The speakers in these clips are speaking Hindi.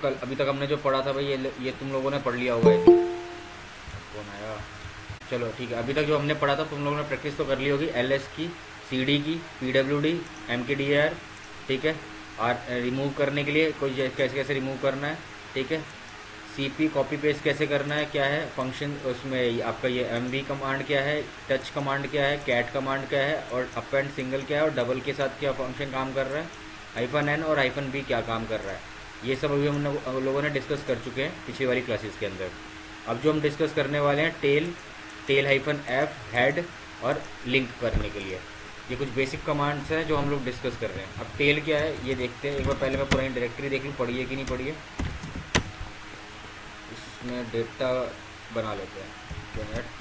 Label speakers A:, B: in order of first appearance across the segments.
A: कल अभी तक हमने जो पढ़ा था भाई, ये तुम लोगों ने पढ़ लिया होगा। ये कौन आया? चलो ठीक है, अभी तक जो हमने पढ़ा था तुम लोगों ने प्रैक्टिस तो कर ली होगी। एलएस की, सीडी की, पीडब्ल्यूडी, एमकेडीआर, ठीक है। और रिमूव करने के लिए कोई कैसे कैसे रिमूव करना है, ठीक है। सीपी कॉपी पेस्ट कैसे करना है, क्या है फंक्शन उसमें आपका, ये एमवी कमांड क्या है, टच कमांड क्या है, कैट कमांड क्या है, और अप एंड सिंगल क्या है, और डबल के साथ क्या फंक्शन काम कर रहा है, हाइफन एन और हाइफन बी क्या काम कर रहा है। ये सब अभी हम लोगों ने डिस्कस कर चुके हैं पिछली वाली क्लासेस के अंदर। अब जो हम डिस्कस करने वाले हैं टेल हाइफन एफ, हेड और लिंक करने के लिए, ये कुछ बेसिक कमांड्स हैं जो हम लोग डिस्कस कर रहे हैं। अब टेल क्या है ये देखते हैं एक बार। पहले मैं पुरानी डायरेक्टरी देख लूँ पढ़ी है कि नहीं पढ़ी है। इसमें डेटा बना लेते हैं, कैट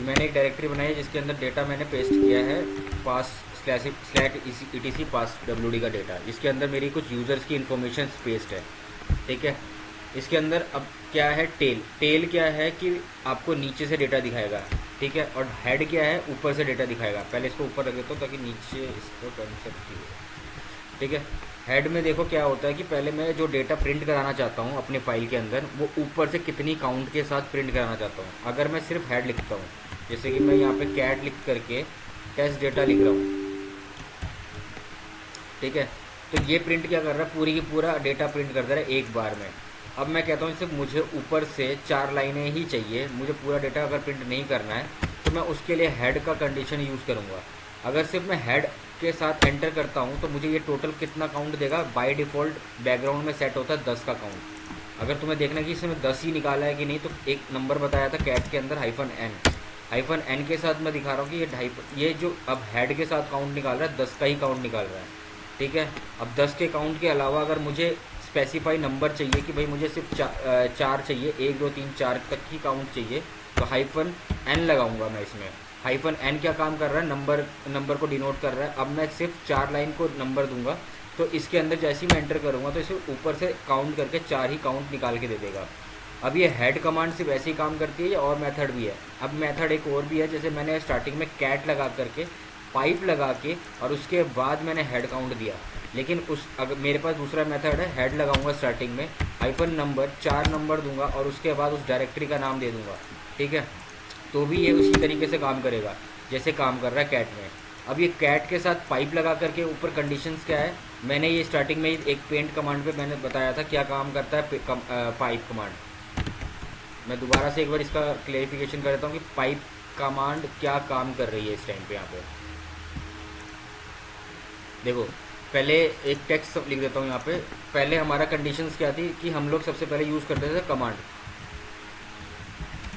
A: मैंने एक डायरेक्टरी बनाई है जिसके अंदर डेटा मैंने पेस्ट किया है, पास स्लैट ईटीसी पास डब्ल्यूडी का डेटा, जिसके अंदर मेरी कुछ यूज़र्स की इन्फॉर्मेशन पेस्ट है, ठीक है। इसके अंदर अब क्या है, टेल क्या है कि आपको नीचे से डेटा दिखाएगा, ठीक है। और हेड क्या है, ऊपर से डेटा दिखाएगा। पहले इसको ऊपर रख देता हूँ ताकि नीचे इसको कंसेप्ट की, ठीक है। हेड में देखो क्या होता है कि पहले मैं जो डेटा प्रिंट कराना चाहता हूँ अपने फाइल के अंदर, वो ऊपर से कितनी काउंट के साथ प्रिंट कराना चाहता हूँ। अगर मैं सिर्फ हेड लिखता हूँ, जैसे कि मैं यहाँ पे कैट लिख करके टेस्ट डेटा लिख रहा हूँ, ठीक है, तो ये प्रिंट क्या कर रहा है, पूरी की पूरा डेटा प्रिंट कर दे रहा है एक बार में। अब मैं कहता हूँ सिर्फ मुझे ऊपर से 4 लाइनें ही चाहिए, मुझे पूरा डेटा अगर प्रिंट नहीं करना है, तो मैं उसके लिए हेड का कंडीशन यूज़ करूँगा। अगर सिर्फ मैं हेड के साथ एंटर करता हूँ तो मुझे ये टोटल कितना काउंट देगा। बाय डिफ़ॉल्ट बैकग्राउंड में सेट होता है 10 का काउंट। अगर तुम्हें देखना कि इसमें 10 ही निकाला है कि नहीं, तो एक नंबर बताया था कैट के अंदर हाइफन एन के साथ मैं दिखा रहा हूँ कि ये जो अब हेड के साथ काउंट निकाल रहा है 10 का ही काउंट निकाल रहा है, ठीक है। अब 10 के काउंट के अलावा अगर मुझे स्पेसिफाई नंबर चाहिए कि भाई मुझे सिर्फ 4 चाहिए, 1 2 3 4 तक ही काउंट चाहिए, तो हाइफन एन लगाऊंगा मैं इसमें। हाइफन एन क्या काम कर रहा है, नंबर को डिनोट कर रहा है। अब मैं सिर्फ 4 लाइन को नंबर दूंगा, तो इसके अंदर जैसे ही मैं एंटर करूँगा तो इसे ऊपर से काउंट करके 4 ही काउंट निकाल के दे देगा। अब ये हेड कमांड सिर्फ ऐसे ही काम करती है और मेथड भी है। अब मेथड एक और भी है, जैसे मैंने स्टार्टिंग में कैट लगा करके पाइप लगा के और उसके बाद मैंने हेड काउंट दिया, लेकिन अगर मेरे पास दूसरा मेथड है, हेड लगाऊंगा स्टार्टिंग में, हाइफन नंबर 4 नंबर दूंगा और उसके बाद उस डायरेक्टरी का नाम दे दूंगा, ठीक है। तो भी ये उसी तरीके से काम करेगा जैसे काम कर रहा है कैट में। अब ये कैट के साथ पाइप लगा करके ऊपर कंडीशंस क्या है, मैंने ये स्टार्टिंग में एक पेंट कमांड पे मैंने बताया था क्या काम करता है पाइप कमांड। मैं दोबारा से एक बार इसका क्लेरिफिकेशन कर देता हूँ कि पाइप कमांड क्या काम कर रही है इस टाइम पे। यहाँ पे देखो, पहले एक टेक्स्ट लिख देता हूँ यहाँ पे। पहले हमारा कंडीशंस क्या थी कि हम लोग सबसे पहले यूज़ करते थे कमांड,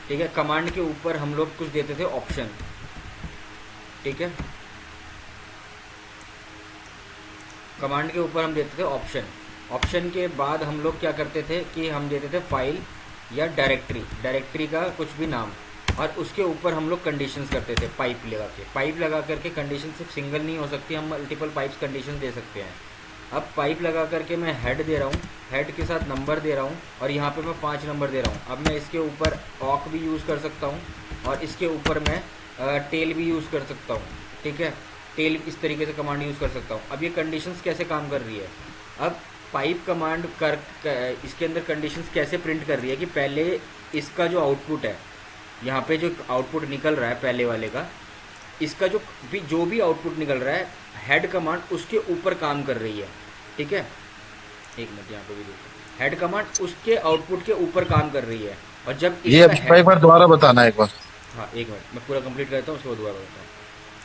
A: ठीक है। कमांड के ऊपर हम लोग कुछ देते थे ऑप्शन, ठीक है। कमांड के ऊपर हम देते थे ऑप्शन के बाद हम लोग क्या करते थे कि हम देते थे फाइल या डायरेक्टरी का कुछ भी नाम, और उसके ऊपर हम लोग कंडीशंस करते थे पाइप लगा करके। कंडीशन सिर्फ सिंगल नहीं हो सकती, हम मल्टीपल पाइप्स कंडीशन दे सकते हैं। अब पाइप लगा करके मैं हेड दे रहा हूँ, हेड के साथ नंबर दे रहा हूँ, और यहाँ पे मैं 5 नंबर दे रहा हूँ। अब मैं इसके ऊपर ऑक भी यूज़ कर सकता हूँ और इसके ऊपर मैं टेल भी यूज़ कर सकता हूँ, ठीक है। टेल इस तरीके से कमांड यूज़ कर सकता हूँ। अब ये कंडीशंस कैसे काम कर रही है, अब पाइप कमांड इसके अंदर कंडीशंस कैसे प्रिंट कर रही है कि पहले इसका जो आउटपुट है, यहाँ पे जो आउटपुट निकल रहा है पहले वाले का, इसका जो भी आउटपुट निकल रहा है, हेड कमांड उसके ऊपर काम कर रही है, ठीक है। एक मिनट, यहाँ पे भी देखो, हेड कमांड उसके आउटपुट के ऊपर काम कर रही है। और जब
B: ये एक बार दोबारा बताना एक बार।
A: हाँ एक मिनट, मैं पूरा कंप्लीट करता हूँ, उसके बाद दोबारा बताता हूँ।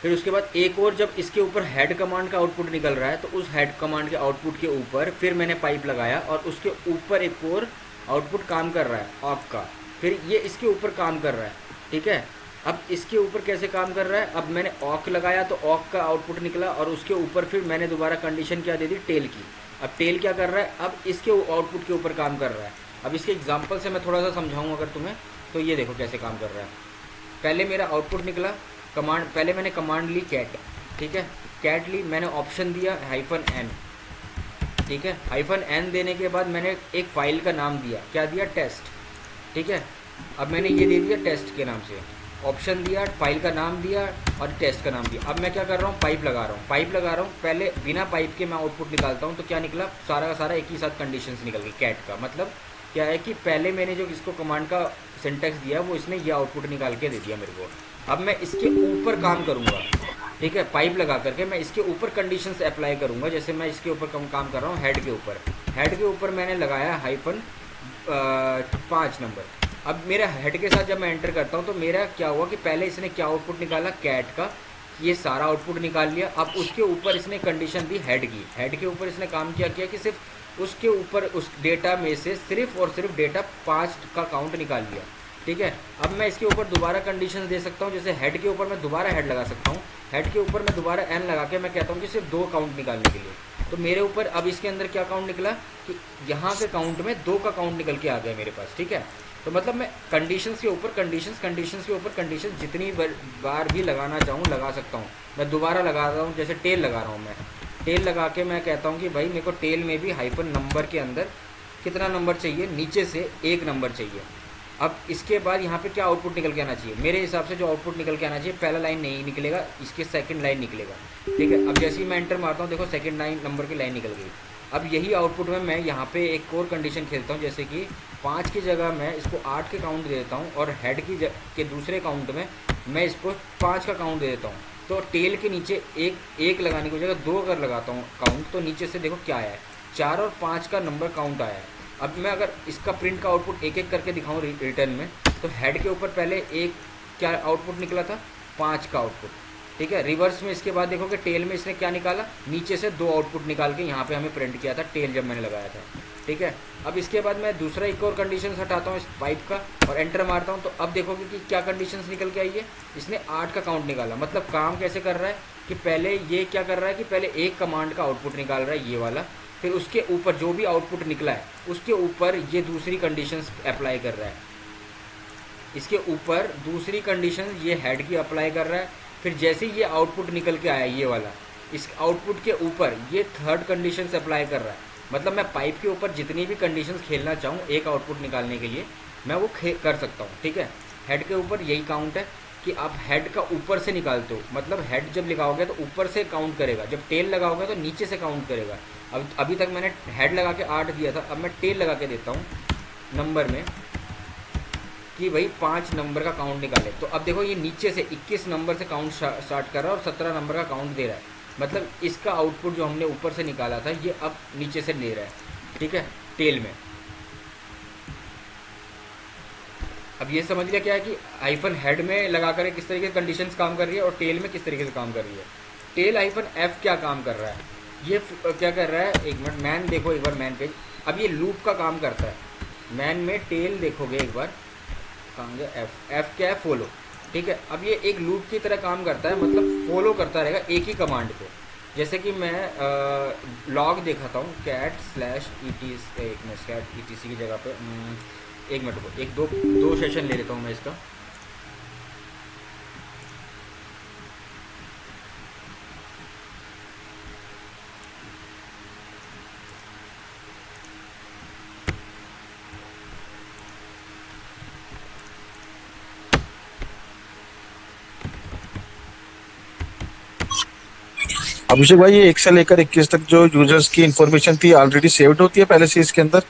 A: फिर उसके बाद एक और, जब इसके ऊपर हेड कमांड का आउटपुट निकल रहा है, तो उस हेड कमांड के आउटपुट के ऊपर फिर मैंने पाइप लगाया और उसके ऊपर एक और आउटपुट काम कर रहा है ऑक का, फिर ये इसके ऊपर काम कर रहा है, ठीक है। अब इसके ऊपर कैसे काम कर रहा है, अब मैंने ऑक लगाया तो ऑक का आउटपुट निकला, और उसके ऊपर फिर मैंने दोबारा कंडीशन क्या दे दी, टेल की। अब टेल क्या कर रहा है, अब इसके आउटपुट के ऊपर काम कर रहा है। अब इसके एग्जाम्पल से मैं थोड़ा सा समझाऊँ अगर तुम्हें, तो ये देखो कैसे काम कर रहा है। पहले मेरा आउटपुट निकला कमांड, पहले मैंने कमांड ली कैट, ठीक है, कैट ली, मैंने ऑप्शन दिया हाइफन एन, ठीक है। हाइफन एन देने के बाद मैंने एक फाइल का नाम दिया, क्या दिया, टेस्ट, ठीक है। अब मैंने ये दे दिया टेस्ट के नाम से, ऑप्शन दिया, फाइल का नाम दिया और टेस्ट का नाम दिया। अब मैं क्या कर रहा हूँ, पाइप लगा रहा हूँ, पाइप लगा रहा हूँ। पहले बिना पाइप के मैं आउटपुट निकालता हूँ, तो क्या निकला, सारा का सारा एक ही साथ कंडीशंस निकल गई कैट का। मतलब क्या है कि पहले मैंने जो इसको कमांड का सिंटैक्स दिया वो इसने ये आउटपुट निकाल के दे दिया मेरे को। अब मैं इसके ऊपर काम करूँगा, ठीक है, पाइप लगा करके मैं इसके ऊपर कंडीशंस अप्लाई करूँगा। जैसे मैं इसके ऊपर काम कर रहा हूँ, हेड के ऊपर, हेड के ऊपर मैंने लगाया हाइफन 5 नंबर। अब मेरा हेड के साथ जब मैं एंटर करता हूँ तो मेरा क्या हुआ कि पहले इसने क्या आउटपुट निकाला, कैट का, ये सारा आउटपुट निकाल लिया। अब उसके ऊपर इसने कंडीशन दी हेड की, हेड के ऊपर इसने काम किया कि सिर्फ उसके ऊपर उस डेटा में से सिर्फ और सिर्फ डेटा 5 का काउंट निकाल लिया, ठीक है। अब मैं इसके ऊपर दोबारा कंडीशन दे सकता हूँ, जैसे हेड के ऊपर मैं दोबारा हेड लगा सकता हूँ, हेड के ऊपर मैं दोबारा एन लगा के मैं कहता हूँ कि सिर्फ 2 काउंट निकालने के लिए। तो मेरे ऊपर अब इसके अंदर क्या काउंट निकला कि यहाँ के काउंट में 2 का काउंट निकल के आ गया मेरे पास, ठीक है। तो मतलब मैं कंडीशंस के ऊपर कंडीशंस के ऊपर कंडीशन जितनी बार भी लगाना चाहूँ लगा सकता हूँ। मैं दोबारा लगा रहा हूँ, जैसे टेल लगा रहा हूँ, मैं टेल लगा के मैं कहता हूँ कि भाई मेरे को टेल में भी हाइफन नंबर के अंदर कितना नंबर चाहिए, नीचे से 1 नंबर चाहिए। अब इसके बाद यहाँ पे क्या आउटपुट निकल के आना चाहिए, मेरे हिसाब से जो आउटपुट निकल के आना चाहिए, पहला लाइन नहीं निकलेगा, इसके सेकंड लाइन निकलेगा, ठीक है। अब जैसे ही मैं एंटर मारता हूँ, देखो सेकंड लाइन नंबर की लाइन निकल गई। अब यही आउटपुट में मैं यहाँ पे एक और कंडीशन खेलता हूँ, जैसे कि 5 की जगह मैं इसको 8 के काउंट दे देता हूँ और हेड के दूसरे काउंट में मैं इसको 5 का काउंट दे देता हूँ। तो टेल के नीचे एक लगाने की जगह 2 अगर लगाता हूँ काउंट, तो नीचे से देखो क्या आया है, 4 और 5 का नंबर काउंट आया है। अब मैं अगर इसका प्रिंट का आउटपुट एक एक करके दिखाऊँ रिटर्न में, तो हेड के ऊपर पहले एक क्या आउटपुट निकला था, 5 का आउटपुट, ठीक है। रिवर्स में इसके बाद देखोगे टेल में इसने क्या निकाला, नीचे से 2 आउटपुट निकाल के यहाँ पे हमें प्रिंट किया था टेल जब मैंने लगाया था, ठीक है। अब इसके बाद मैं दूसरा एक और कंडीशन हटाता हूँ इस पाइप का और एंटर मारता हूँ, तो अब देखोगे कि क्या कंडीशंस निकल के आई है, इसने 8 का काउंट निकाला। मतलब काम कैसे कर रहा है कि पहले ये क्या कर रहा है कि पहले एक कमांड का आउटपुट निकाल रहा है ये वाला, फिर उसके ऊपर जो भी आउटपुट निकला है उसके ऊपर ये दूसरी कंडीशंस अप्लाई कर रहा है, इसके ऊपर दूसरी कंडीशन ये हेड की अप्लाई कर रहा है। फिर जैसे ही ये आउटपुट निकल के आया ये वाला, इस आउटपुट के ऊपर ये थर्ड कंडीशन अप्लाई कर रहा है। मतलब मैं पाइप के ऊपर जितनी भी कंडीशंस खेलना चाहूँ एक आउटपुट निकालने के लिए मैं वो कर सकता हूँ, ठीक है। हेड के ऊपर यही काउंट है कि आप हेड का ऊपर से निकालते हो, मतलब हेड जब लगाओगे तो ऊपर से काउंट करेगा, जब टेल लगाओगे तो नीचे से काउंट करेगा। अब अभी तक मैंने हेड लगा के 8 दिया था, अब मैं टेल लगा के देता हूँ नंबर में कि भाई 5 नंबर का काउंट निकाले। तो अब देखो ये नीचे से 21 नंबर से काउंट स्टार्ट कर रहा है और 17 नंबर का काउंट दे रहा है। मतलब इसका आउटपुट जो हमने ऊपर से निकाला था ये अब नीचे से ले रहा है, ठीक है, टेल में। अब ये समझ लिया क्या है कि हाइफन हेड में लगा कर किस तरीके से कंडीशंस काम कर रही है और टेल में किस तरीके से काम कर रही है। टेल हाइफन एफ क्या काम कर रहा है, ये क्या कर रहा है, एक मिनट मैन देखो एक बार मैन पेज। अब ये लूप का काम करता है, मैन में टेल देखोगे एक बार कहाँ गया, एफ क्या है, फॉलो, ठीक है। अब ये एक लूप की तरह काम करता है, मतलब फॉलो करता रहेगा एक ही कमांड को। जैसे कि मैं लॉग दिखाता हूँ, कैट स्लैश ET, एक मिनट कैट ETC की जगह पे एक मिनट को एक दो सेशन ले लेता हूँ मैं इसका।
B: अभिषेक भाई, ये 1 से लेकर 21 तक जो यूजर्स की इंफॉर्मेशन थी ऑलरेडी सेव्ड होती है पहले से इसके अंदर?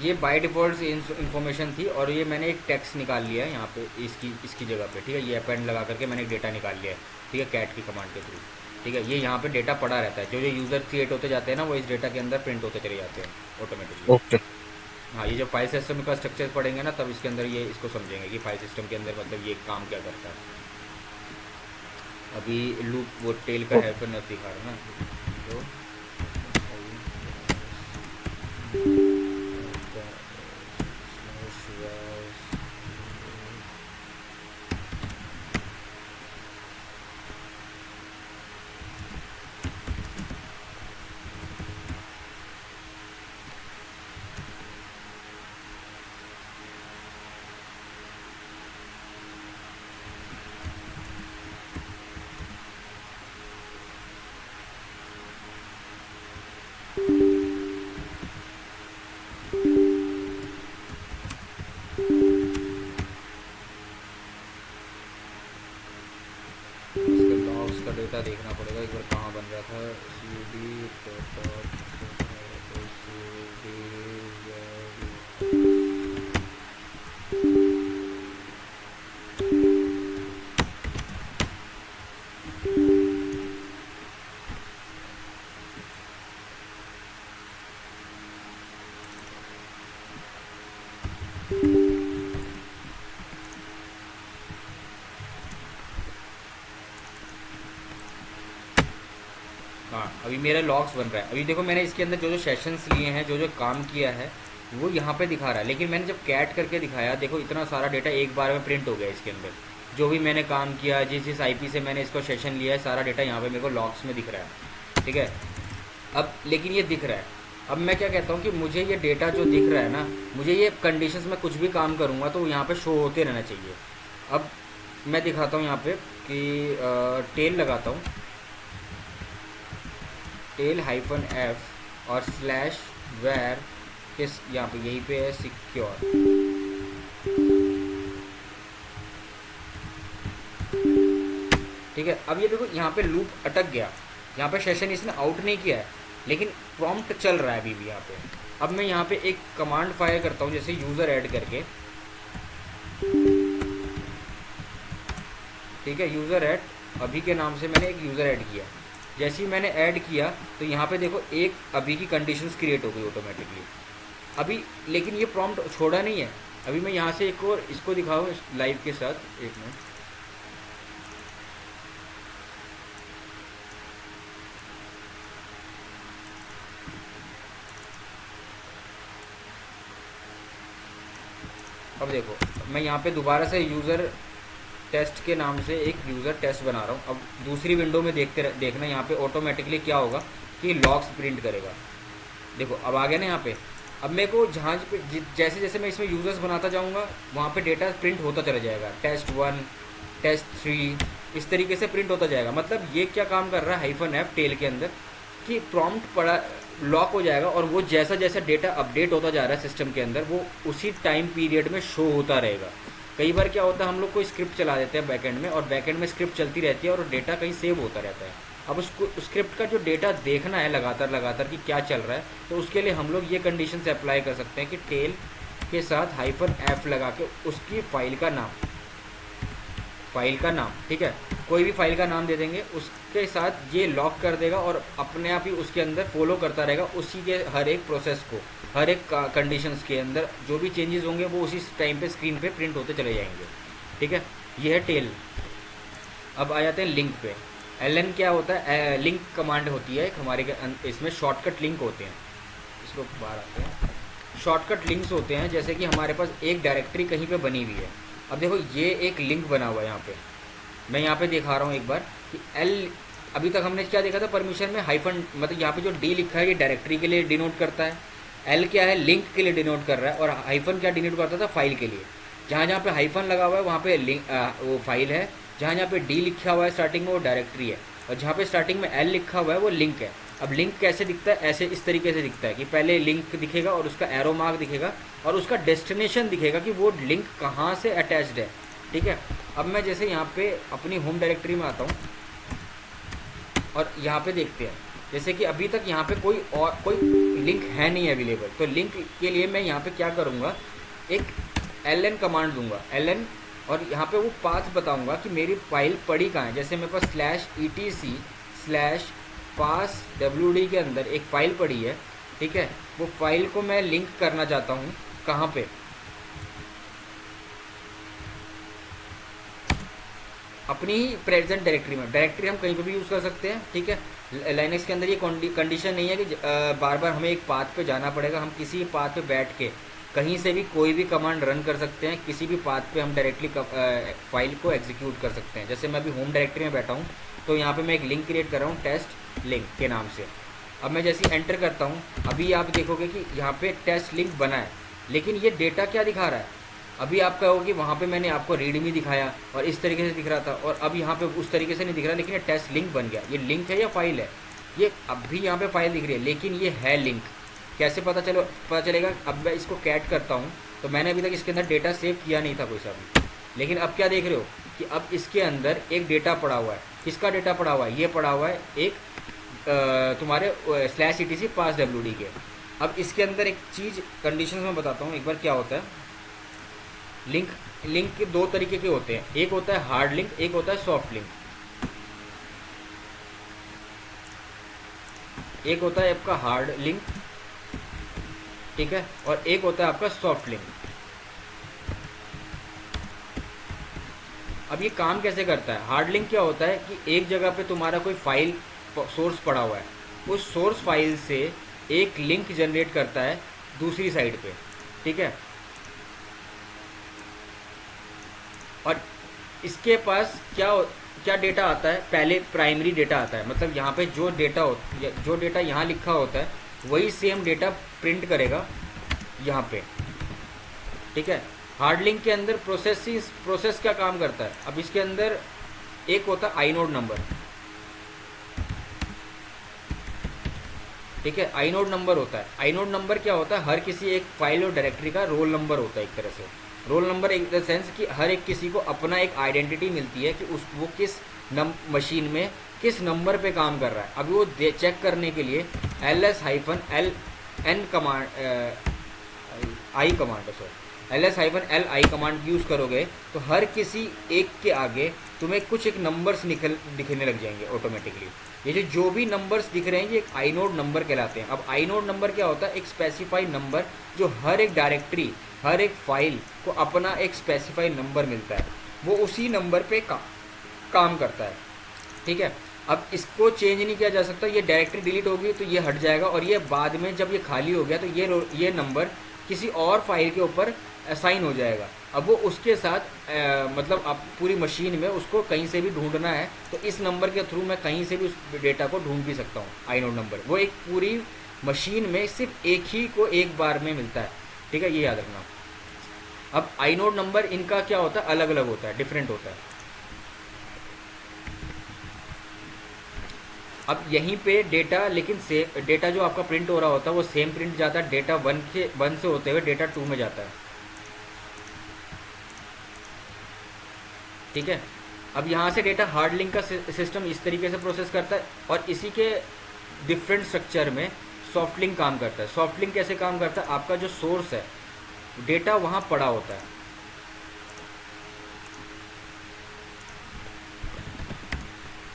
A: ये बाय डिफ़ॉल्ट इन्फॉर्मेशन थी और ये मैंने एक टेक्स्ट निकाल लिया है यहाँ पे इसकी जगह पे, ठीक है। ये अपेंड लगा करके मैंने एक डेटा निकाल लिया है, ठीक है, कैट की कमांड के थ्रू, ठीक है। ये यहाँ पे डेटा पड़ा रहता है, जो यूज़र क्रिएट होते जाते हैं ना वो इस डेटा के अंदर प्रिंट होते चले जाते हैं ऑटोमेटिकली।
B: ओके।
A: हाँ, ये जब फाइल सिस्टम का स्ट्रक्चर पढ़ेंगे ना तब इसके अंदर ये इसको समझेंगे कि फाइल सिस्टम के अंदर मतलब ये काम क्या करता है। अभी लूप वो टेल का है फिर न दिखा रहा ना, तो इसका डेटा देखना पड़ेगा एक बार कहाँ बन रहा था। सी डी हाँ, अभी मेरा लॉग्स बन रहा है। अभी देखो मैंने इसके अंदर जो जो सेशंस लिए हैं, जो जो काम किया है वो यहाँ पे दिखा रहा है, लेकिन मैंने जब कैट करके दिखाया देखो इतना सारा डेटा एक बार में प्रिंट हो गया इसके अंदर। जो भी मैंने काम किया, जिस आईपी से मैंने इसको सेशन लिया है, सारा डेटा यहाँ पे मेरे को लॉग्स में दिख रहा है, ठीक है। अब लेकिन ये दिख रहा है। अब मैं क्या कहता हूँ कि मुझे ये डेटा जो दिख रहा है ना, मुझे ये कंडीशंस में कुछ भी काम करूँगा तो यहाँ पे शो होते रहना चाहिए। अब मैं दिखाता हूँ यहाँ पे कि टेल लगाता हूँ, टेल हाइफन एफ और स्लैश वेर किस, यहाँ पे यहीं पे है सिक्योर, ठीक है। अब ये देखो यहाँ पे लूप अटक गया, यहाँ पे सेशन इसने आउट नहीं किया है लेकिन प्रॉम्प्ट चल रहा है अभी भी यहाँ पे। अब मैं यहाँ पे एक कमांड फायर करता हूँ जैसे यूज़र ऐड करके, ठीक है। यूज़र ऐड अभी के नाम से मैंने एक यूज़र ऐड किया। जैसे ही मैंने ऐड किया तो यहाँ पे देखो एक अभी की कंडीशंस क्रिएट हो गई ऑटोमेटिकली अभी, लेकिन ये प्रॉम्प्ट छोड़ा नहीं है। अभी मैं यहाँ से एक और इसको दिखाऊँ लाइव के साथ, एक मिनट। अब देखो मैं यहाँ पे दोबारा से यूज़र टेस्ट के नाम से एक यूज़र टेस्ट बना रहा हूँ। अब दूसरी विंडो में देखना यहाँ पे ऑटोमेटिकली क्या होगा कि लॉग्स प्रिंट करेगा। देखो अब आ गया ना यहाँ पे। अब मेरे को जहाँ पे जैसे जैसे मैं इसमें यूज़र्स बनाता जाऊँगा वहाँ पे डेटा प्रिंट होता चला जाएगा, टेस्ट 1 टेस्ट 3 इस तरीके से प्रिंट होता जाएगा। मतलब ये क्या काम कर रहा है हाइफन एफ टेल के अंदर कि प्रॉम्प्ट पड़ा लॉक हो जाएगा और वो जैसा जैसा डेटा अपडेट होता जा रहा है सिस्टम के अंदर वो उसी टाइम पीरियड में शो होता रहेगा। कई बार क्या होता है हम लोग कोई स्क्रिप्ट चला देते हैं बैकएंड में और बैकएंड में स्क्रिप्ट चलती रहती है और डेटा कहीं सेव होता रहता है। अब उसको स्क्रिप्ट का जो डेटा देखना है लगातार कि क्या चल रहा है, तो उसके लिए हम लोग ये कंडीशन से अप्लाई कर सकते हैं कि टेल के साथ हाइफन एफ लगा के उसकी फाइल का नाम, ठीक है, कोई भी फाइल का नाम दे देंगे, उसके साथ ये लॉक कर देगा और अपने आप ही उसके अंदर फॉलो करता रहेगा उसी के हर एक प्रोसेस को, हर एक कंडीशंस के अंदर जो भी चेंजेस होंगे वो उसी टाइम पे स्क्रीन पे प्रिंट होते चले जाएंगे, ठीक है। ये है टेल। अब आ जाते हैं लिंक पे। एलएन क्या होता है, लिंक कमांड होती है हमारे इसमें शॉर्टकट लिंक होते हैं। इसको बाहर आते हैं, शॉर्टकट लिंक्स होते हैं। जैसे कि हमारे पास एक डायरेक्टरी कहीं पे बनी हुई है। अब देखो ये एक लिंक बना हुआ है यहाँ पे, मैं यहाँ पे दिखा रहा हूँ एक बार कि एल, अभी तक हमने क्या देखा था परमिशन में हाइफन, मतलब यहाँ पे जो डी लिखा है ये डायरेक्टरी के लिए डिनोट करता है, एल क्या है लिंक के लिए डिनोट कर रहा है और हाइफन क्या डिनोट करता था फाइल के लिए। जहाँ जहाँ पे हाइफन लगा हुआ है वहाँ पे लिंक वो फाइल है, जहाँ जहाँ पे डी लिखा हुआ है स्टार्टिंग में वो डायरेक्टरी है और जहाँ पे स्टार्टिंग में एल लिखा हुआ है वो लिंक है। अब लिंक कैसे दिखता है, ऐसे इस तरीके से दिखता है कि पहले लिंक दिखेगा और उसका एरो मार्क दिखेगा और उसका डेस्टिनेशन दिखेगा कि वो लिंक कहाँ से अटैच्ड है, ठीक है। अब मैं जैसे यहाँ पे अपनी होम डायरेक्टरी में आता हूँ और यहाँ पे देखते हैं जैसे कि अभी तक यहाँ पे कोई लिंक है नहीं अवेलेबल, तो लिंक के लिए मैं यहाँ पे क्या करूँगा, एक ln कमांड दूंगा ln और यहाँ पे वो पाथ बताऊंगा कि मेरी फाइल पड़ी कहाँ है। जैसे मेरे पास /etc/pass.wd के अंदर एक फ़ाइल पड़ी है, ठीक है। वो फाइल को मैं लिंक करना चाहता हूँ कहाँ पे, अपनी ही प्रेजेंट डायरेक्टरी में। डायरेक्टरी हम कहीं पे भी यूज़ कर सकते हैं, ठीक है। लाइनक्स के अंदर ये कंडीशन नहीं है कि बार बार हमें एक पाथ पे जाना पड़ेगा। हम किसी पाथ पे बैठ के कहीं से भी कोई भी कमांड रन कर सकते हैं, किसी भी पाथ पे हम डायरेक्टली फाइल को एग्जीक्यूट कर सकते हैं। जैसे मैं अभी होम डायरेक्टरी में बैठा हूँ तो यहाँ पे मैं एक लिंक क्रिएट कर रहा हूँ टेस्ट लिंक के नाम से। अब मैं जैसे एंटर करता हूँ अभी आप देखोगे कि यहाँ पे टेस्ट लिंक बना है, लेकिन ये डेटा क्या दिखा रहा है। अभी आप कहोगे कि वहाँ पे मैंने आपको रीडमी दिखाया और इस तरीके से दिख रहा था और अब यहाँ पे उस तरीके से नहीं दिख रहा, लेकिन ये टेस्ट लिंक बन गया। ये लिंक है या फाइल है, ये अभी यहाँ पे फाइल दिख रही है लेकिन ये है लिंक। कैसे पता चलेगा। अब मैं इसको कैट करता हूँ तो मैंने अभी तक इसके अंदर डेटा सेव किया नहीं था कोई सा भी, लेकिन अब क्या देख रहे हो कि अब इसके अंदर एक डेटा पड़ा हुआ है। किसका डेटा पड़ा हुआ है? ये पड़ा हुआ है एक तुम्हारे /etc पास WD के। अब इसके अंदर एक चीज़ कंडीशन में बताता हूँ एक बार क्या होता है। लिंक के दो तरीके के होते हैं, एक होता है हार्ड लिंक, एक होता है सॉफ्ट लिंक। एक होता है आपका हार्ड लिंक, ठीक है, और एक होता है आपका सॉफ्ट लिंक। अब ये काम कैसे करता है? हार्ड लिंक क्या होता है कि एक जगह पे तुम्हारा कोई फाइल सोर्स पड़ा हुआ है, उस सोर्स फाइल से एक लिंक जनरेट करता है दूसरी साइड पे, ठीक है, और इसके पास क्या डेटा आता है? पहले प्राइमरी डेटा आता है, मतलब यहाँ पे जो डेटा यहाँ लिखा होता है वही सेम डेटा प्रिंट करेगा यहाँ पे, ठीक है। हार्ड लिंक के अंदर प्रोसेस क्या काम करता है? अब इसके अंदर एक होता है आईनोड नंबर, ठीक है, आईनोड नंबर होता है। आईनोड नंबर क्या होता है? हर किसी एक फाइल और डायरेक्टरी का रोल नंबर होता है एक तरह से। Roll number in the sense कि हर एक किसी को अपना एक आइडेंटिटी मिलती है कि वो किस मशीन में किस नंबर पे काम कर रहा है। अभी वो चेक करने के लिए ls-ln command ls-li command use करोगे तो हर किसी एक के आगे तुम्हें कुछ एक नंबर्स दिखने लग जाएंगे ऑटोमेटिकली। ये जो भी नंबर्स दिख रहे हैं ये एक आईनोड नंबर कहलाते हैं। अब आईनोड नंबर क्या होता है? एक स्पेसिफाइड नंबर जो हर एक डायरेक्टरी, हर एक फाइल को अपना एक स्पेसिफाइड नंबर मिलता है, वो उसी नंबर पे काम करता है, ठीक है। अब इसको चेंज नहीं किया जा सकता, ये डायरेक्टरी डिलीट होगी तो ये हट जाएगा, और ये बाद में जब ये खाली हो गया तो ये नंबर किसी और फाइल के ऊपर असाइन हो जाएगा। अब वो उसके साथ मतलब आप पूरी मशीन में उसको कहीं से भी ढूंढना है तो इस नंबर के थ्रू मैं कहीं से भी उस डेटा को ढूंढ भी सकता हूँ। आईनोड नंबर वो एक पूरी मशीन में सिर्फ एक ही को एक बार में मिलता है, ठीक है, ये याद रखना। अब आईनोड नंबर इनका क्या होता है? अलग अलग होता है, डिफरेंट होता है। अब यहीं पे डेटा, लेकिन डेटा जो आपका प्रिंट हो रहा होता है वो सेम प्रिंट जाता है, डेटा 1 से होते हुए डेटा 2 में जाता है, ठीक है। अब यहाँ से डेटा हार्ड लिंक का सिस्टम इस तरीके से प्रोसेस करता है, और इसी के डिफरेंट स्ट्रक्चर में सॉफ्ट लिंक काम करता है। सॉफ्ट लिंक कैसे काम करता है? आपका जो सोर्स है डेटा वहाँ पड़ा होता है,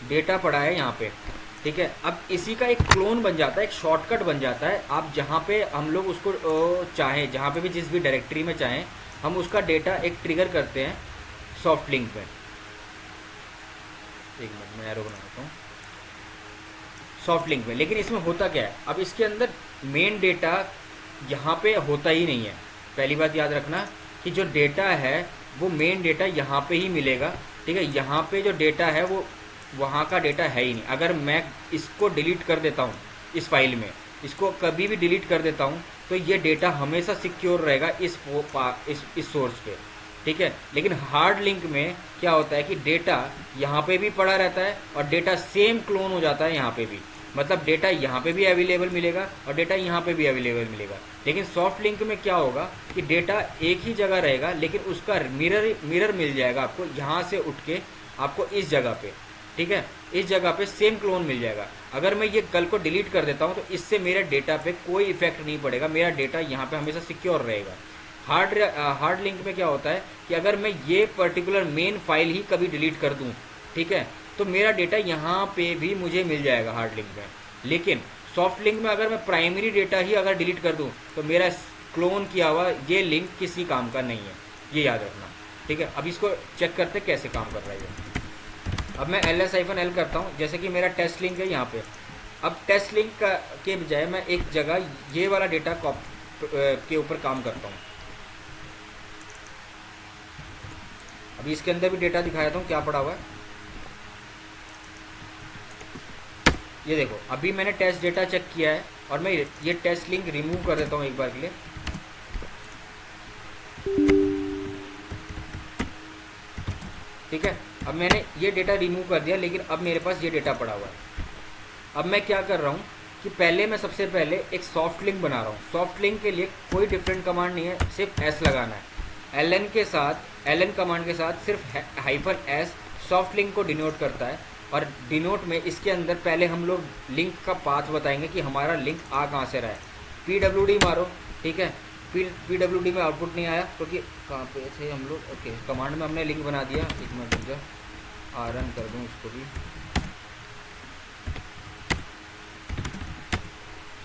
A: डेटा पड़ा है यहाँ पे, ठीक है। अब इसी का एक क्लोन बन जाता है, एक शॉर्टकट बन जाता है। आप जहाँ पे हम लोग उसको चाहें, जहाँ पे भी जिस भी डायरेक्टरी में चाहें, हम उसका डेटा एक ट्रिगर करते हैं सॉफ्ट लिंक में। एक मिनट मैं एरो बना देता हूँ सॉफ्ट लिंक में। लेकिन इसमें होता क्या है? अब इसके अंदर मेन डेटा यहाँ पे होता ही नहीं है। पहली बात याद रखना कि जो डेटा है वो मेन डेटा यहाँ पे ही मिलेगा, ठीक है। यहाँ पे जो डेटा है वो वहाँ का डेटा है ही नहीं। अगर मैं इसको डिलीट कर देता हूँ, इस फाइल में इसको कभी भी डिलीट कर देता हूँ, तो ये डेटा हमेशा सिक्योर रहेगा इस सोर्स पे, ठीक है। लेकिन हार्ड लिंक में क्या होता है कि डेटा यहाँ पे भी पड़ा रहता है और डेटा सेम क्लोन हो जाता है यहाँ पे भी। मतलब डेटा यहाँ पे भी अवेलेबल मिलेगा और डेटा यहाँ पे भी अवेलेबल मिलेगा। लेकिन सॉफ्ट लिंक में क्या होगा कि डेटा एक ही जगह रहेगा, लेकिन उसका मिरर मिल जाएगा आपको यहाँ से उठ के आपको इस जगह पे, ठीक है। इस जगह पे सेम क्लोन मिल जाएगा। अगर मैं ये कल को डिलीट कर देता हूँ तो इससे मेरे डेटा पे कोई इफेक्ट नहीं पड़ेगा, मेरा डेटा यहाँ पे हमेशा सिक्योर रहेगा। हार्ड लिंक में क्या होता है कि अगर मैं ये पर्टिकुलर मेन फाइल ही कभी डिलीट कर दूँ, ठीक है, तो मेरा डेटा यहाँ पे भी मुझे मिल जाएगा हार्ड लिंक में। लेकिन सॉफ्ट लिंक में अगर मैं प्राइमरी डेटा ही अगर डिलीट कर दूँ तो मेरा क्लोन किया हुआ ये लिंक किसी काम का नहीं है, ये याद रखना, ठीक है। अब इसको चेक करते कैसे काम कर रहा है ये। अब मैं ls-l करता हूँ, जैसे कि मेरा टेस्ट लिंक है यहाँ पे। अब टेस्ट लिंक के बजाय मैं एक जगह ये वाला डेटा के ऊपर काम करता हूँ। अभी इसके अंदर भी डेटा दिखा देता हूँ क्या पड़ा हुआ है। ये देखो, अभी मैंने टेस्ट डेटा चेक किया है और मैं ये टेस्ट लिंक रिमूव कर देता हूँ एक बार के लिए। ठीक है, अब मैंने ये डेटा रिमूव कर दिया, लेकिन अब मेरे पास ये डेटा पड़ा हुआ है। अब मैं क्या कर रहा हूँ कि पहले मैं सबसे पहले एक सॉफ्ट लिंक बना रहा हूँ। सॉफ्ट लिंक के लिए कोई डिफरेंट कमांड नहीं है, सिर्फ s लगाना है। ln कमांड के साथ सिर्फ -s सॉफ्ट लिंक को डिनोट करता है। और डिनोट में इसके अंदर पहले हम लोग लिंक का पाथ बताएंगे कि हमारा लिंक आ कहाँ से रहा है। PWD मारो, ठीक है, PWD में आउटपुट नहीं आया क्योंकि कहाँ पे थे हम लोग। ओके, कमांड में हमने लिंक बना दिया, एक मिनट रुक जा, रन कर दूँ इसको भी।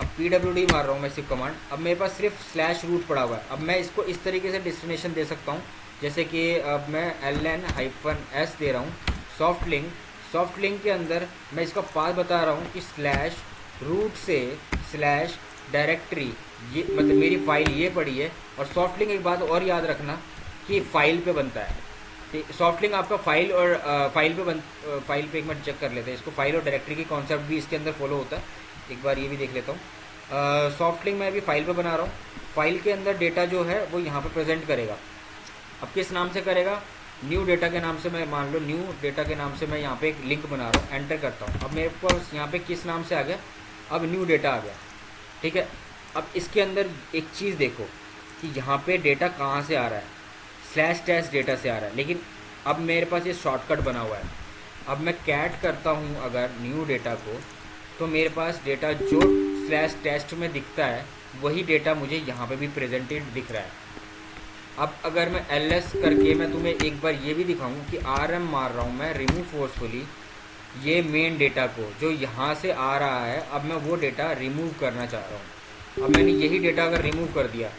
A: अब PWD मार रहा हूँ मैं सिर्फ कमांड, अब मेरे पास सिर्फ स्लैश रूट पड़ा हुआ है। अब मैं इसको इस तरीके से डेस्टिनेशन दे सकता हूँ, जैसे कि अब मैं ln-s दे रहा हूँ सॉफ्ट लिंक के अंदर मैं इसका पाथ बता रहा हूँ कि स्लैश रूट से स्लैश डायरेक्टरी, ये मतलब मेरी फाइल ये पड़ी है। और सॉफ्ट लिंक एक बात और याद रखना कि फाइल पे बनता है, सॉफ्ट लिंक आपका फाइल और फाइल पे एक मिनट चेक कर लेते हैं इसको। फाइल और डायरेक्टरी की कॉन्सेप्ट भी इसके अंदर फॉलो होता है, एक बार ये भी देख लेता हूँ। सॉफ्ट लिंक मैं अभी फाइल पे बना रहा हूँ, फाइल के अंदर डेटा जो है वो यहाँ पे प्रेजेंट करेगा। अब किस नाम से करेगा, न्यू डेटा के नाम से। मैं मान लो न्यू डेटा के नाम से मैं यहाँ पे एक लिंक बना रहा हूँ, एंटर करता हूँ। अब मेरे पास यहाँ पे किस नाम से आ गया, अब न्यू डेटा आ गया, ठीक है। अब इसके अंदर एक चीज़ देखो कि यहाँ पे डेटा कहाँ से आ रहा है, स्लैश टेस्ट डेटा से आ रहा है। लेकिन अब मेरे पास ये शॉर्टकट बना हुआ है। अब मैं कैट करता हूँ अगर न्यू डेटा को, तो मेरे पास डेटा जो स्लैश टेस्ट में दिखता है वही डेटा मुझे यहाँ पे भी प्रेजेंटेड दिख रहा है। अब अगर मैं ls करके मैं तुम्हें एक बार ये भी दिखाऊं कि rm मार रहा हूँ मैं रिमूव फोर्सफुली ये मेन डेटा को जो यहाँ से आ रहा है, अब मैं वो डेटा रिमूव करना चाह रहा हूँ। अब मैंने यही डेटा अगर रिमूव कर दिया,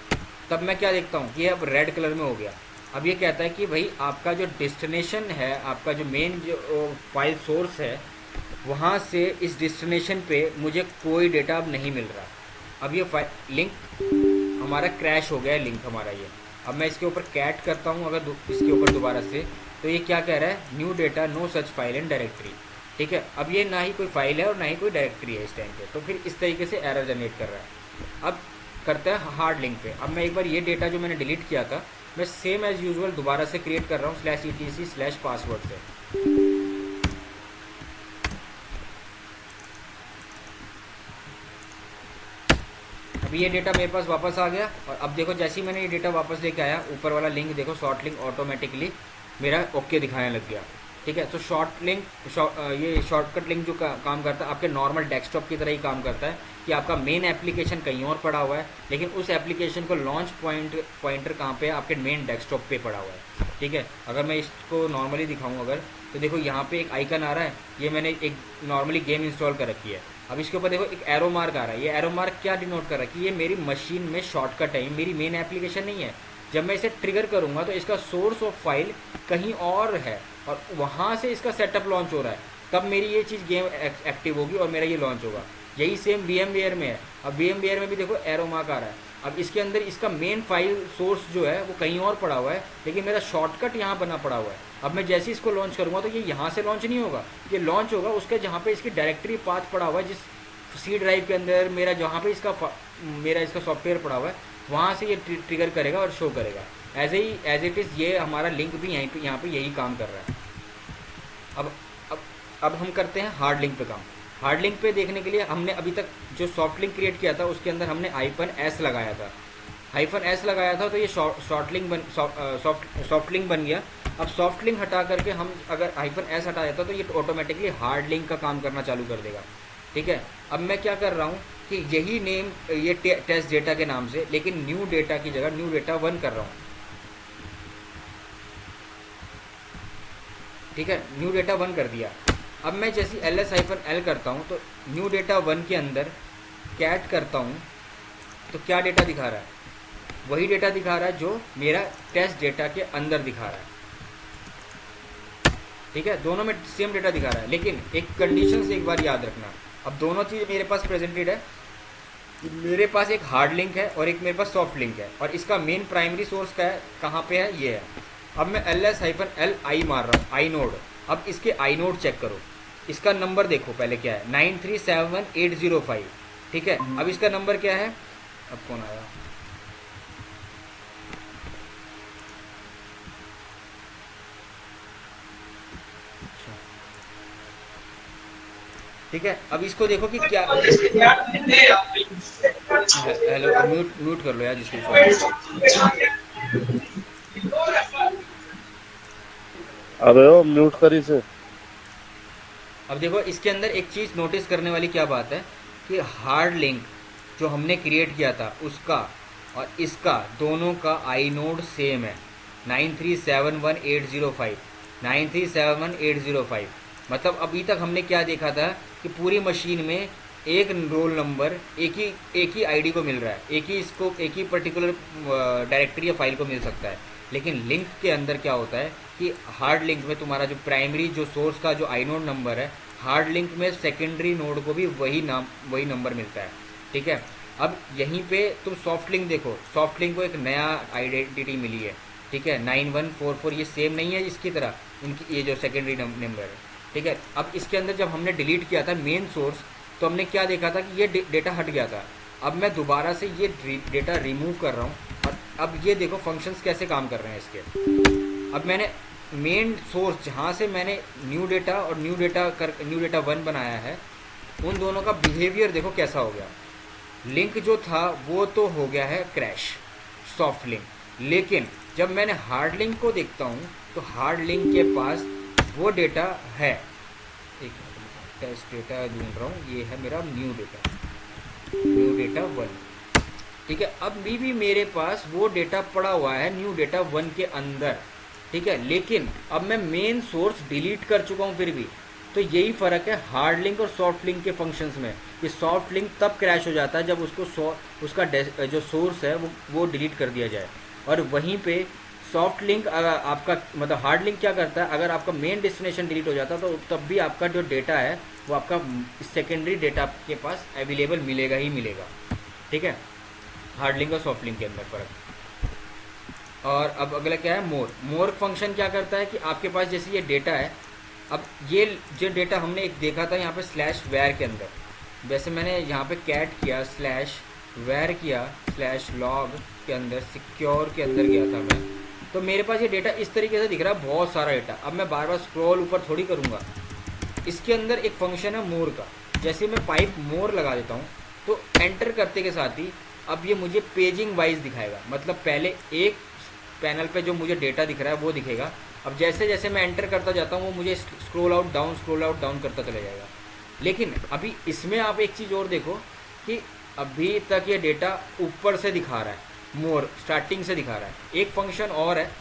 A: तब मैं क्या देखता हूँ कि अब रेड कलर में हो गया। अब ये कहता है कि भाई आपका जो डेस्टिनेशन है, आपका जो मेन जो फाइल सोर्स है, वहाँ से इस डेस्टिनेशन पे मुझे कोई डेटा अब नहीं मिल रहा। अब ये लिंक हमारा क्रैश हो गया है, लिंक हमारा ये। अब मैं इसके ऊपर कैट करता हूँ अगर इसके ऊपर दोबारा से, तो ये क्या कह रहा है, new data no such file and directory, ठीक है। अब ये ना ही कोई फाइल है और ना ही कोई डायरेक्टरी है इस टाइम पे, तो फिर इस तरीके से एरर जनरेट कर रहा है। अब करते हैं हार्ड लिंक पे। अब मैं एक बार ये डेटा जो मैंने डिलीट किया था, मैं सेम एज़ यूजुअल दोबारा से क्रिएट कर रहा हूँ /etc/password से। अब ये डेटा मेरे पास वापस आ गया। और अब देखो जैसे ही मैंने ये डेटा वापस लेके आया, ऊपर वाला लिंक देखो, शॉर्ट लिंक ऑटोमेटिकली मेरा ओके दिखाने लग गया, ठीक है। तो ये शॉर्टकट लिंक जो काम करता है आपके नॉर्मल डेस्कटॉप की तरह ही काम करता है कि आपका मेन एप्लीकेशन कहीं और पड़ा हुआ है, लेकिन उस एप्लीकेशन को लॉन्च पॉइंटर कहाँ पे है, आपके मेन डेस्कटॉप पे पड़ा हुआ है, ठीक है। अगर मैं इसको नॉर्मली दिखाऊँ अगर, तो देखो यहाँ पे एक आइकन आ रहा है, ये मैंने एक नॉर्मली गेम इंस्टॉल कर रखी है। अब इसके ऊपर देखो एक एरो मार्क आ रहा है, ये एरो मार्क क्या डिनोट कर रहा है कि ये मेरी मशीन में शॉर्टकट है, ये मेरी मेन एप्लीकेशन नहीं है। जब मैं इसे ट्रिगर करूँगा तो इसका सोर्स ऑफ फाइल कहीं और है और वहाँ से इसका सेटअप लॉन्च हो रहा है, तब मेरी ये चीज़ गेम एक्टिव होगी और मेरा ये लॉन्च होगा। यही सेम VMware में है। अब VMware में भी देखो एरो मार्क आ रहा है। अब इसके अंदर इसका मेन फाइल सोर्स जो है वो कहीं और पड़ा हुआ है, लेकिन मेरा शॉर्टकट यहाँ बना पड़ा हुआ है। अब मैं जैसे इसको लॉन्च करूँगा तो ये यहाँ से लॉन्च नहीं होगा, ये लॉन्च होगा उसके जहाँ पे इसकी डायरेक्टरी पाथ पड़ा हुआ है, जिस C ड्राइव के अंदर मेरा जहाँ पे इसका सॉफ्टवेयर पड़ा हुआ है, वहाँ से ये ट्रिगर करेगा और शो करेगा। एज इट इज़ ये हमारा लिंक भी यहाँ पे यही काम कर रहा है। अब हम करते हैं हार्ड लिंक पे काम। हार्ड लिंक पे देखने के लिए हमने अभी तक जो सॉफ्ट लिंक क्रिएट किया था उसके अंदर हमने -s लगाया था, -s लगाया था, तो ये सॉफ्ट लिंक बन गया। अब सॉफ्ट लिंक हटा करके हम अगर -s हटा देता तो ये ऑटोमेटिकली हार्ड लिंक का काम करना चालू कर देगा, ठीक है। अब मैं क्या कर रहा हूँ कि यही नेम ये टेस्ट डेटा के नाम से, लेकिन न्यू डेटा की जगह न्यू डेटा 1 कर रहा हूँ, ठीक है। न्यू डेटा 1 कर दिया। अब मैं जैसे ls-l करता हूँ तो न्यू डेटा 1 के अंदर कैट करता हूँ तो क्या डेटा दिखा रहा है, वही डेटा दिखा रहा है जो मेरा टेस्ट डेटा के अंदर दिखा रहा है, ठीक है। दोनों में सेम डेटा दिखा रहा है, लेकिन एक कंडीशन से एक बार याद रखना। अब दोनों चीज़ मेरे पास प्रेजेंटेड है, मेरे पास एक हार्ड लिंक है और एक मेरे पास सॉफ्ट लिंक है, और इसका मेन प्राइमरी सोर्स का है कहाँ पे है, ये है। अब मैं ls-li मार रहा हूँ, आई नोड। अब इसके आई नोड चेक करो, इसका नंबर देखो पहले क्या है, 937805, ठीक है। अब इसका नंबर क्या है, अब कौन आया, ठीक है। अब इसको देखो कि क्या, हेलो म्यूट कर लो यार जिसको।
C: अबे ओ म्यूट करी से।
A: अब देखो इसके अंदर एक चीज़ नोटिस करने वाली क्या बात है कि हार्ड लिंक जो हमने क्रिएट किया था उसका और इसका दोनों का आई नोड सेम है, 9371805, 9371805। मतलब अभी तक हमने क्या देखा था कि पूरी मशीन में एक रोल नंबर एक ही आईडी को मिल रहा है, एक ही पर्टिकुलर डायरेक्टरी या फाइल को मिल सकता है। लेकिन लिंक के अंदर क्या होता है कि हार्ड लिंक में तुम्हारा जो प्राइमरी जो सोर्स का जो आई नोड नंबर है, हार्ड लिंक में सेकेंडरी नोड को भी वही नंबर मिलता है। ठीक है, अब यहीं पे तुम सॉफ्ट लिंक देखो, सॉफ्ट लिंक को एक नया आइडेंटिटी मिली है। ठीक है, 9144 ये सेम नहीं है इसकी तरह, इनकी ये जो सेकेंडरी नंबर है। ठीक है, अब इसके अंदर जब हमने डिलीट किया था मेन सोर्स, तो हमने क्या देखा था कि ये डेटा हट गया था। अब मैं दोबारा से ये डेटा रिमूव कर रहा हूँ और अब ये देखो फंक्शंस कैसे काम कर रहे हैं इसके। अब मैंने मेन सोर्स जहाँ से मैंने न्यू डेटा और न्यू डेटा 1 बनाया है, उन दोनों का बिहेवियर देखो कैसा हो गया। लिंक जो था वो तो हो गया है क्रैश, सॉफ्ट लिंक। लेकिन जब मैंने हार्ड लिंक को देखता हूँ तो हार्ड लिंक के पास वो डेटा है, एक टेस्ट डेटा ढूंढ रहा हूँ, ये है मेरा न्यू डेटा 1। ठीक है, अब भी मेरे पास वो डेटा पड़ा हुआ है न्यू डेटा 1 के अंदर। ठीक है, लेकिन अब मैं मेन सोर्स डिलीट कर चुका हूँ फिर भी। तो यही फ़र्क है हार्ड लिंक और सॉफ्ट लिंक के फंक्शंस में, कि सॉफ्ट लिंक तब क्रैश हो जाता है जब उसका जो सोर्स है वो डिलीट कर दिया जाए। और वहीं पे सॉफ्ट लिंक आपका मतलब हार्ड लिंक क्या करता है, अगर आपका मेन डेस्टिनेशन डिलीट हो जाता है तो तब भी आपका जो डेटा है वो आपका सेकेंडरी डेटा के पास अवेलेबल मिलेगा ही मिलेगा। ठीक है, हार्ड लिंक और सॉफ्ट लिंक के अंदर फ़र्क। और अब अगला क्या है, मोर फंक्शन क्या करता है कि आपके पास जैसे ये डेटा है, अब ये जो डेटा हमने एक देखा था यहाँ पे /var के अंदर, वैसे मैंने यहाँ पे कैट किया /var किया /log के अंदर सिक्योर के अंदर गया था मैं, तो मेरे पास ये डेटा इस तरीके से दिख रहा है, बहुत सारा डेटा। अब मैं बार बार स्क्रॉल ऊपर थोड़ी करूँगा। इसके अंदर एक फंक्शन है मोर का, जैसे मैं पाइप मोर लगा देता हूँ तो एंटर करते के साथ ही अब ये मुझे पेजिंग वाइज दिखाएगा। मतलब पहले एक पैनल पे जो मुझे डेटा दिख रहा है वो दिखेगा, अब जैसे जैसे मैं एंटर करता जाता हूँ वो मुझे स्क्रॉल आउट डाउन करता चला जाएगा। लेकिन अभी इसमें आप एक चीज़ और देखो कि अभी तक ये डेटा ऊपर से दिखा रहा है, मोर स्टार्टिंग से दिखा रहा है। एक फंक्शन और है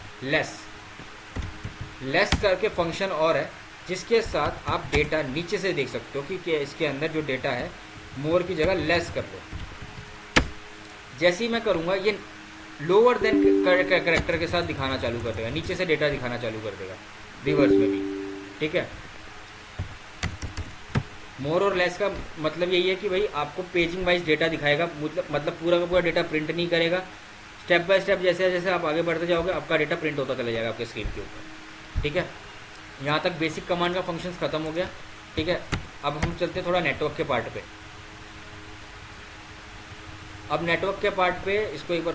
A: लेस करके फंक्शन और है, जिसके साथ आप डेटा नीचे से देख सकते हो कि इसके अंदर जो डेटा है मोर की जगह लेस कर लो। जैसे ही मैं करूँगा ये लोअर देन कैरेक्टर के साथ दिखाना चालू कर देगा, नीचे से डेटा दिखाना चालू कर देगा रिवर्स में भी। ठीक है, मोर और लेस का मतलब यही है कि भाई आपको पेजिंग वाइज डेटा दिखाएगा, मतलब पूरा का पूरा डेटा प्रिंट नहीं करेगा। स्टेप बाय स्टेप जैसे जैसे आप आगे बढ़ते जाओगे आपका डेटा प्रिंट होता चला जाएगा आपके स्क्रीन के ऊपर। ठीक है, यहाँ तक बेसिक कमांड का फंक्शंस खत्म हो गया। ठीक है, अब हम चलते हैं थोड़ा नेटवर्क के पार्ट पे। अब नेटवर्क के पार्ट पे इसको एक बार